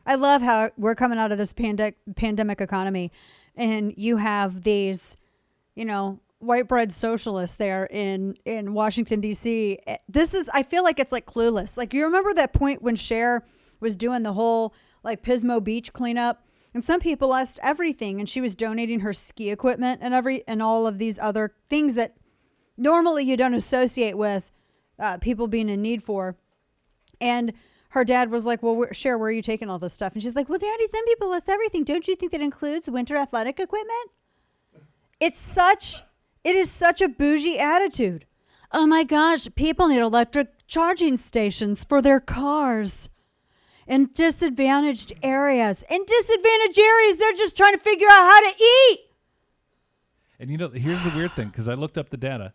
I love how we're coming out of this pandemic economy, and you have these, white bread socialists there in Washington, D.C. I feel like it's like Clueless. Like, you remember that point when Cher was doing the whole like Pismo Beach cleanup, and some people lost everything, and she was donating her ski equipment and all of these other things that normally you don't associate with people being in need for. And her dad was like, well, Cher, where are you taking all this stuff? And she's like, well, Daddy, some people lost everything. Don't you think that includes winter athletic equipment? It is such a bougie attitude. Oh my gosh, people need electric charging stations for their cars in disadvantaged areas. In disadvantaged areas, they're just trying to figure out how to eat. And here's the weird thing, because I looked up the data,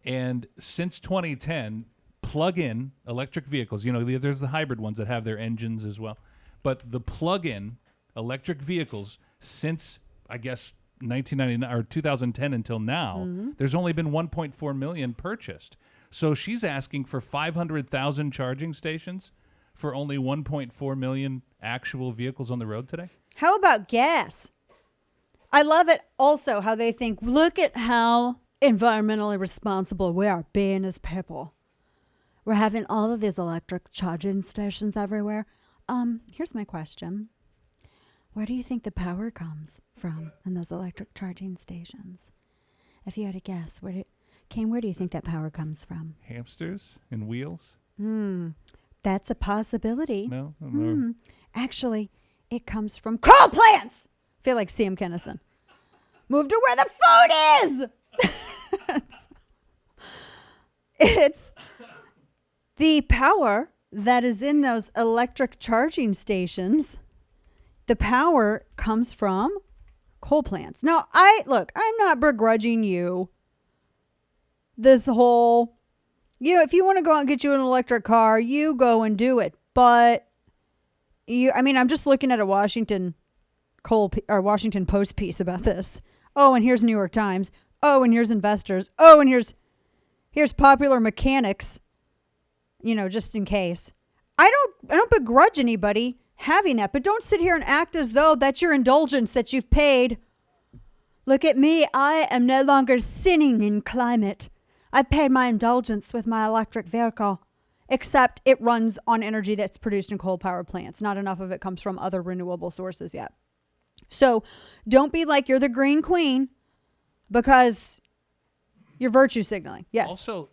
and since 2010, plug-in electric vehicles, there's the hybrid ones that have their engines as well, but the plug-in electric vehicles since, I guess, 1999 or 2010 until now, there's only been 1.4 million purchased. So she's asking for 500,000 charging stations for only 1.4 million actual vehicles on the road today. How about gas? I love it also how they think, look at how environmentally responsible we are being as people. We're having all of these electric charging stations everywhere. Here's my question. Where do you think the power comes from in those electric charging stations? If you had to guess, where do you think that power comes from? Hamsters and wheels? That's a possibility. No? Actually, it comes from coal plants. I feel like Sam Kinison. Move to where the food is. It's the power that is in those electric charging stations. The power comes from coal plants. Now, I'm not begrudging you this whole, if you want to go out and get you an electric car, you go and do it. But I'm just looking at a Washington Post piece about this. Oh, and here's New York Times. Oh, and here's Investors. Oh, and here's Popular Mechanics. Just in case. I don't begrudge anybody having that, but don't sit here and act as though that's your indulgence that you've paid. Look at me. I am no longer sinning in climate. I've paid my indulgence with my electric vehicle, except it runs on energy that's produced in coal power plants. Not enough of it comes from other renewable sources yet. So don't be like you're the green queen because you're virtue signaling. Yes. Also,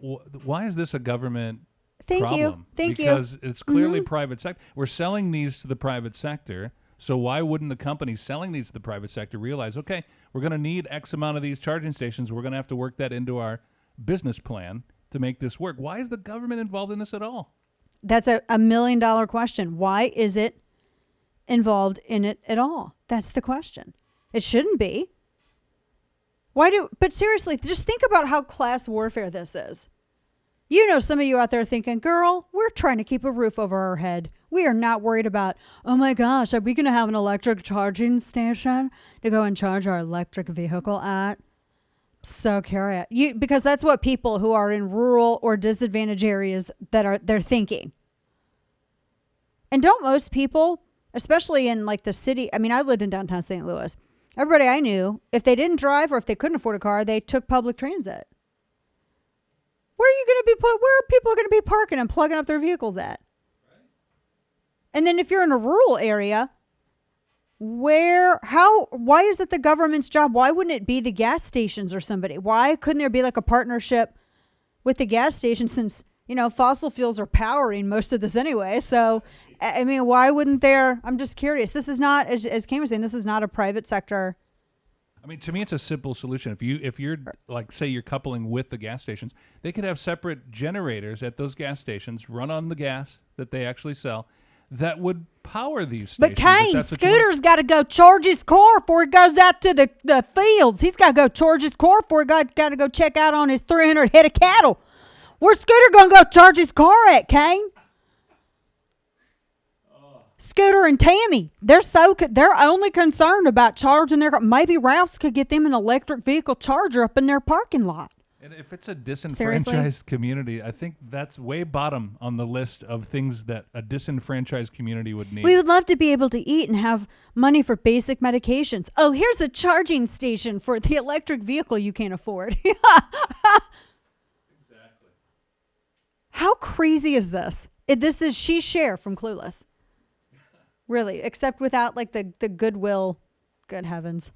why is this a government Thank problem? you. Thank you. Because it's clearly private sector. We're selling these to the private sector. So why wouldn't the companies selling these to the private sector realize, okay, we're going to need X amount of these charging stations. We're going to have to work that into our business plan to make this work. Why is the government involved in this at all? That's a $1 million question. Why is it involved in it at all? That's the question. It shouldn't be. But seriously, just think about how class warfare this is. Some of you out there thinking, girl, we're trying to keep a roof over our head. We are not worried about, oh my gosh, are we going to have an electric charging station to go and charge our electric vehicle at? So curious. Because that's what people who are in rural or disadvantaged areas they're thinking. And don't most people, especially in like the city, I lived in downtown St. Louis. Everybody I knew, if they didn't drive or if they couldn't afford a car, they took public transit. Where are people going to be parking and plugging up their vehicles at? Right. And then if you're in a rural area, why is it the government's job? Why wouldn't it be the gas stations or somebody? Why couldn't there be like a partnership with the gas station since, fossil fuels are powering most of this anyway? So, why wouldn't there? I'm just curious. This is not, as Kane was saying, this is not a private sector. To me, it's a simple solution. If you're like, say you're coupling with the gas stations, they could have separate generators at those gas stations, run on the gas that they actually sell, that would power these stations. But Kane, Scooter's got to go charge his car before he goes out to the fields. He's got to go charge his car before he got to go check out on his 300 head of cattle. Where's Scooter going to go charge his car at, Kane? Scooter and Tammy, they're only concerned about charging their car. Maybe Ralph's could get them an electric vehicle charger up in their parking lot. And if it's a disenfranchised community, I think that's way bottom on the list of things that a disenfranchised community would need. We would love to be able to eat and have money for basic medications. Oh, here's a charging station for the electric vehicle you can't afford. Exactly. How crazy is this? This is She Cher from Clueless. Really, except without like the goodwill. Good heavens.